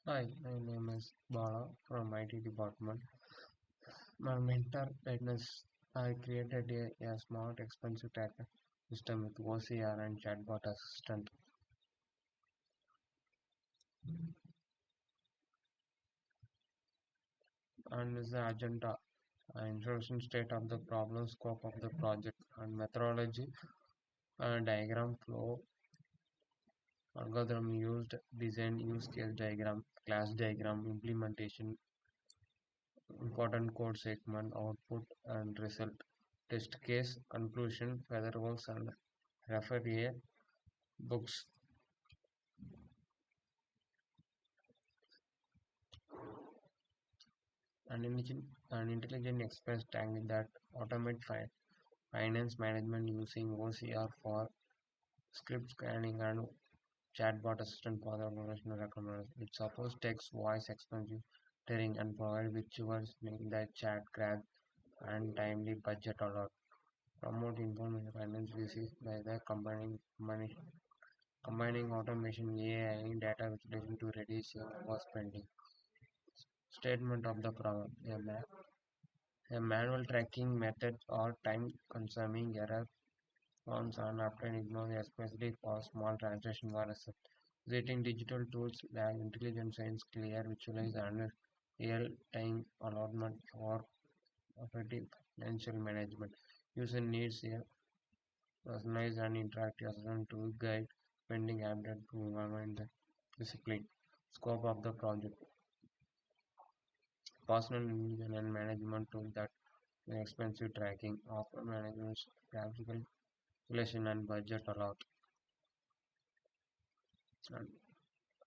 Hi, my name is Bala from IT department. My mentor witness I created a smart expensive tracker system with OCR and chatbot assistant and is the agenda, introduction state of the problem, scope of the project and methodology, diagram flow, algorithm used, design, use case diagram, class diagram, implementation, important code segment, output and result, test case, conclusion, whether works and refer a books. An intelligent express tank that automate finance management using OCR for script scanning and chatbot assistant for the organizational recommendations. It supports text, voice, expensive training and provide visuals making the chat grab and timely budget alert. Promote information finance disease by the combining automation, AI, and data visualization to reduce your overspending. Statement of the problem. A manual tracking method or time-consuming error forms and often ignored, especially for small transaction viruses. Using digital tools like intelligent science, clear visualize and real-time allotment for effective financial management. User needs a personalized and interactive assessment to guide spending habits to environment discipline. Scope of the project. Personal intelligence and management tool that expensive tracking, offer management, graphical calculation and budget allowed,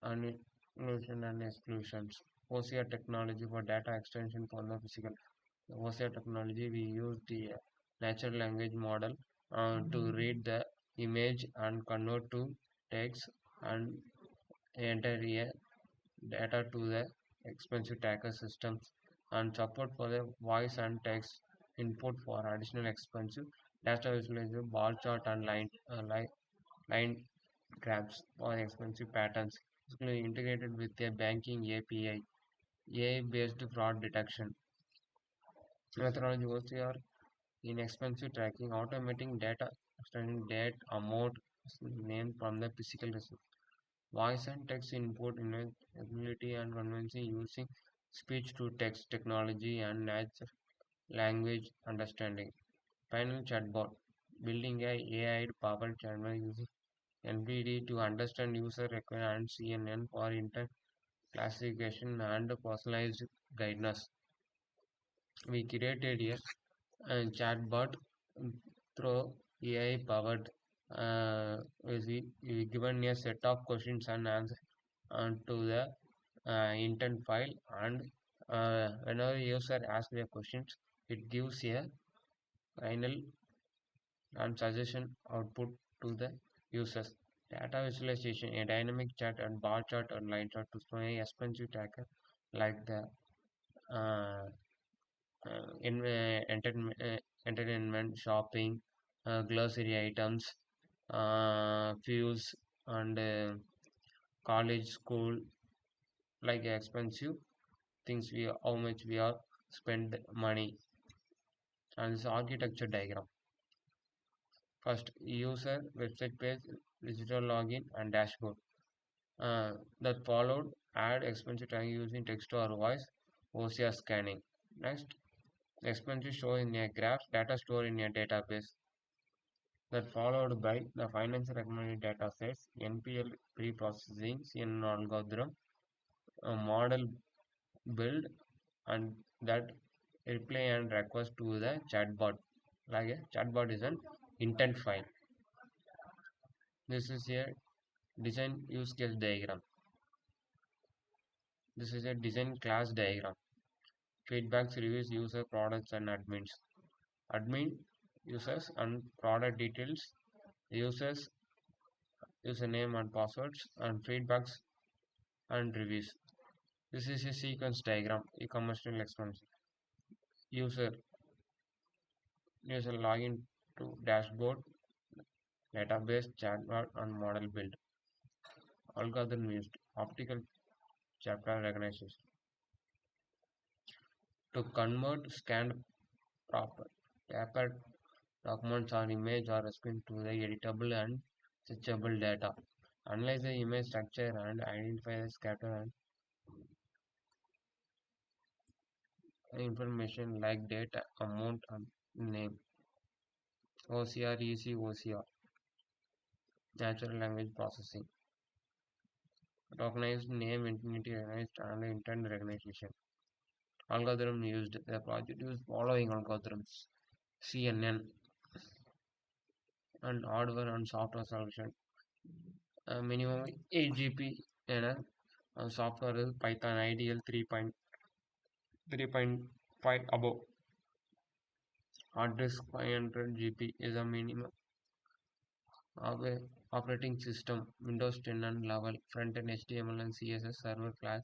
and inclusion and exclusions. OCR technology for data extension for the physical. The OCR technology we use the natural language model to read the image and convert to text and enter a data to the expensive tracker systems and support for the voice and text input for additional expensive data visualization, bar chart and line graphs for expensive patterns, basically integrated with a banking API, AI-based fraud detection. Methodology OCR in expensive tracking, automating data, extending date, amount, name from the physical receipt. Voice and text input ability and convincing using speech to text technology and natural language understanding. Final chatbot building a AI powered channel using NVD to understand user requirements and CNN for intent classification and personalized guidance. We created a chatbot through AI powered. We given a set of questions and answers to the intent file, and whenever user asks a questions, it gives a final and suggestion output to the users. Data visualization, a dynamic chart and bar chart or line chart to show a expensive tracker like the uh, entertainment, shopping, grocery items, fuels, and college, school, like expensive things we how much we are spend money. And this architecture diagram. First, user website page, digital login, and dashboard. That followed add expensive tag using text or voice, OCR scanning. Next, expenses show in a graph, data stored in a database. That followed by the financial recommended data sets, NPL pre-processing, CNN algorithm, a model build, and that reply and request to the chatbot. Like a chatbot is an intent file. This is a design use case diagram. This is a design class diagram. Feedbacks, reviews, user products, and admins. Admin users and product details, users username and passwords, and feedbacks and reviews. This is a sequence diagram, e-commercial expense. User user login to dashboard, database, chatbot, and model build. Algorithm used optical chapter recognition. To convert scanned proper paper documents or image or screen to the editable and searchable data. Analyze the image structure and identify the scatter and information like date, amount, and name. OCR, EC, OCR, natural language processing. Tokenized name entity recognized and intent recognition. Algorithm used. The project used following algorithms: CNN and hardware and software solution. Minimum 8 GB and software is Python IDL 3.5 above. Hard disk 500 GB is a minimum of a operating system. Windows 10 and level. Front-end HTML and CSS server class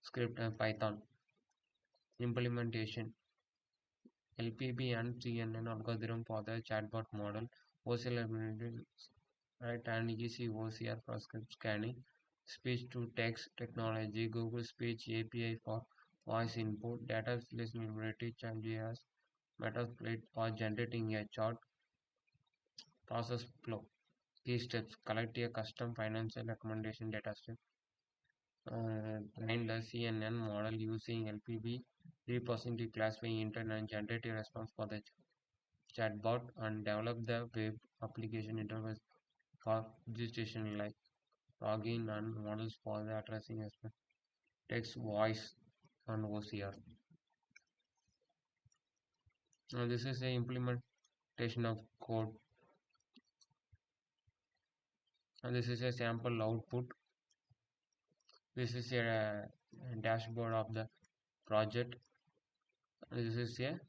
script and Python. Implementation LPB and CNN algorithm for the chatbot model. OCL implementation right and EC OCR for script scanning. Speech to text technology. Google Speech API for voice input. Data listenability. ChatGPT Metasploit for generating a chart. Process flow. Key steps: collect a custom financial recommendation dataset. Train the CNN model using LPB, reprocessing to classify intent and generate a response for the chatbot, and develop the web application interface for registration like login and models for the addressing aspect, text, voice, and OCR. Now, this is a implementation of code, and this is a sample output. This is a dashboard of the project. This is a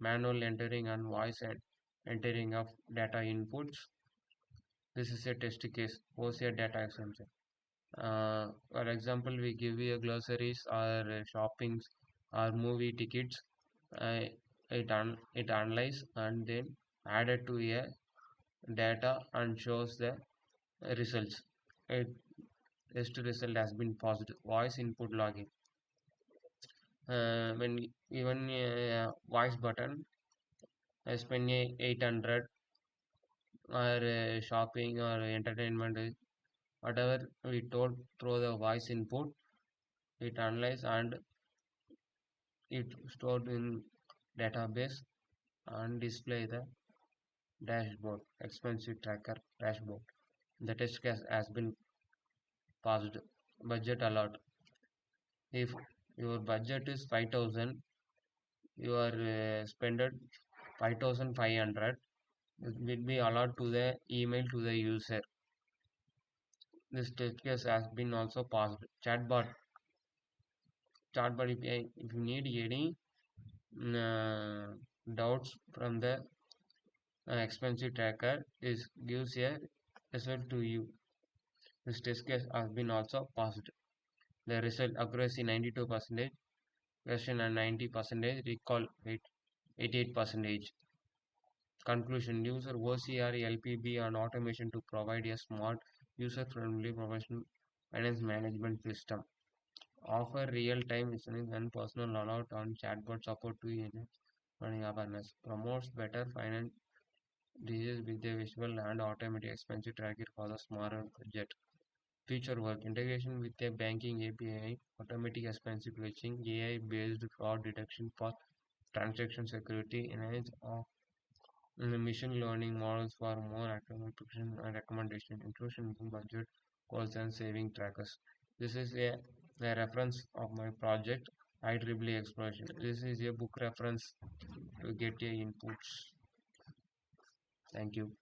manual entering and voice and entering of data inputs. This is a test case. OCR data extension. For example, we give you a glossaries or shoppings or movie tickets. Uh, it analyze and then added to a data and shows the results. It test result has been passed. Voice input logging. When even a voice button spend 800 or shopping or entertainment whatever we told through the voice input, it analyze and it stored in database and display the dashboard expensive tracker dashboard. The test case has been passed. Budget alert: if your budget is 5000, you are spended 5500, it will be allowed to the email to the user. This test case has been also passed. Chatbot, if you need any uh, doubts from the expensive tracker, is gives a result to you. This test case has been also passed. The result accuracy 92%, question and 90%, recall rate 88%. Conclusion: user OCR, LPB, and automation to provide a smart, user-friendly professional finance management system. Offer real-time listening and personal alert on chatbot support to enhance learning awareness. Promotes better finance decisions with a visual and automatic expense tracker for the smaller budget. Future work: integration with a banking API, automatic expense fetching, AI-based fraud detection for transaction security, enhance of machine learning models for more accurate prediction and recommendation, inclusion in budget goals and saving trackers. This is a reference of my project IEEE exploration. This is a book reference to get your inputs. Thank you.